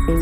더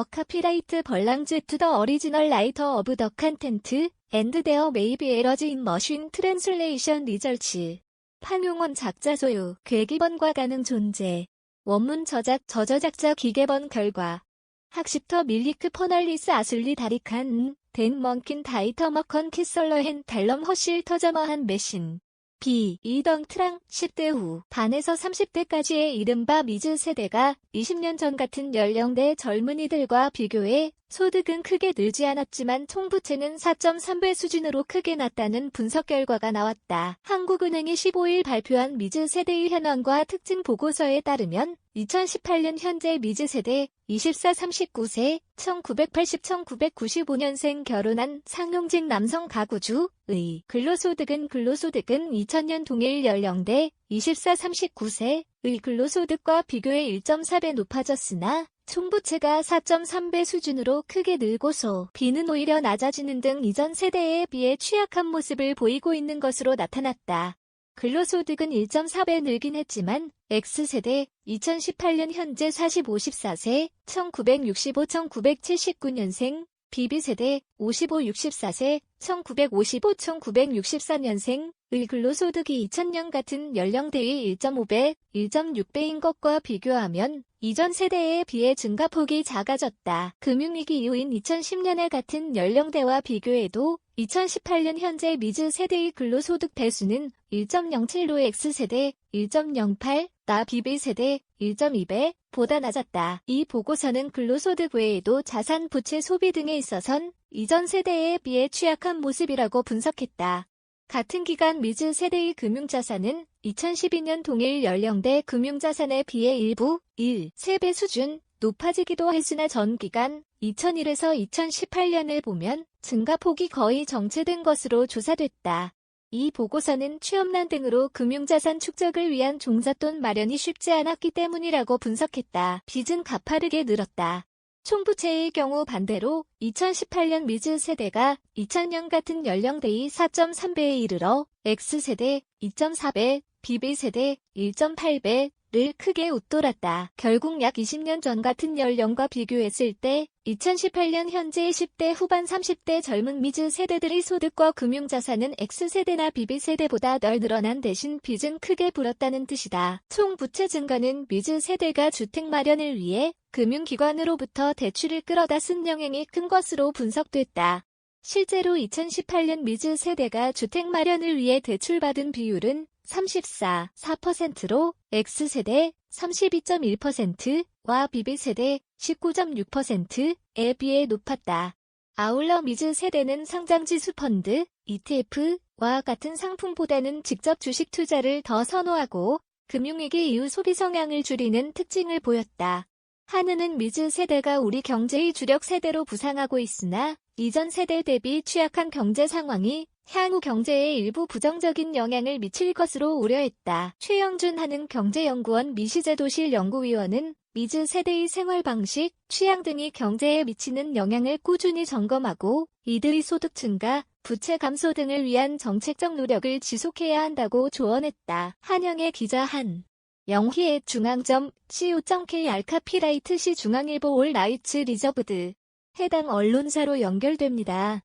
카피라이트 벌랑즈 투 더 어리지널 라이터 오브 더 컨텐트 앤드 데어 메이비 에러즈 인 머신 트랜슬레이션 리저치. 판용원 작자 소유, 괴기번과 가능 존재. 원문 저작 저저작자 기계번 결과. 학습터 밀리크 퍼널리스 아슬리 다리칸 댄 먼킨 다이터 머컨 키설러헨 달럼 허실 터저머한 메신. B. 이덩 트랑 10대 후 반에서 30대까지의 이른바 미즈 세대가 20년 전 같은 연령대 젊은이들과 비교해 소득은 크게 늘지 않았지만 총부채는 4.3배 수준으로 크게 났다는 분석 결과가 나왔다. 한국은행이 15일 발표한 미즈 세대의 현황과 특징 보고서에 따르면 2018년 현재 미즈 세대 24-39세 1980-1995년생 결혼한 상용직 남성 가구주의 근로소득은 2000년 동일 연령대 24-39세의 근로소득과 비교해 1.4배 높아졌으나 총부채가 4.3배 수준으로 크게 늘고서 B는 오히려 낮아지는 등 이전 세대에 비해 취약한 모습을 보이고 있는 것으로 나타났다. 근로소득은 1.4배 늘긴 했지만 X세대 2018년 현재 40-54세 1965-1979년생 BB세대 55-64세 1955-1964년생의 근로소득이 2000년 같은 연령대의 1.5배, 1.6배인 것과 비교하면 이전 세대에 비해 증가폭이 작아졌다. 금융위기 이후인 2010년에 같은 연령대와 비교해도 2018년 현재 미즈 세대의 근로소득 배수는 1.07로 X세대 1.08, 나 BB세대 1.2배 보다 낮았다. 이 보고서는 근로소득 외에도 자산, 부채, 소비 등에 있어선 이전 세대에 비해 취약한 모습이라고 분석했다. 같은 기간 미즈 세대의 금융자산은 2012년 동일 연령대 금융자산에 비해 일부 3배 수준 높아지기도 했으나 전 기간 2001에서 2018년을 보면 증가폭이 거의 정체된 것으로 조사됐다. 이 보고서는 취업난 등으로 금융자산 축적을 위한 종잣돈 마련이 쉽지 않았기 때문이라고 분석했다. 빚은 가파르게 늘었다. 총부채의 경우 반대로 2018년 미즈 세대가 2000년 같은 연령대의 4.3배에 이르러 X세대 2.4배, BB세대 1.8배를 크게 웃돌았다. 결국 약 20년 전 같은 연령과 비교했을 때 2018년 현재 10대 후반 30대 젊은 미즈 세대들의 소득과 금융자산은 X세대나 BB세대보다 덜 늘어난 대신 빚은 크게 불었다는 뜻이다. 총 부채 증가는 미즈 세대가 주택 마련을 위해 금융기관으로부터 대출을 끌어다 쓴 영향이 큰 것으로 분석됐다. 실제로 2018년 미즈 세대가 주택 마련을 위해 대출받은 비율은 34.4%로 X세대 32.1%와 BB세대 19.6%에 비해 높았다. 아울러 미즈 세대는 상장지수 펀드, ETF와 같은 상품보다는 직접 주식 투자를 더 선호하고 금융위기 이후 소비 성향을 줄이는 특징을 보였다. 한은은 미즈 세대가 우리 경제의 주력 세대로 부상하고 있으나 이전 세대 대비 취약한 경제 상황이 향후 경제에 일부 부정적인 영향을 미칠 것으로 우려했다. 최영준 한은 경제연구원 미시제도실 연구위원은 미즈 세대의 생활 방식, 취향 등이 경제에 미치는 영향을 꾸준히 점검하고 이들의 소득 증가, 부채 감소 등을 위한 정책적 노력을 지속해야 한다고 조언했다. 한영애 기자 한. 영희의 중앙점 co.k 알카피라이트 시 중앙일보 올 라이츠 리저브드. 해당 언론사로 연결됩니다.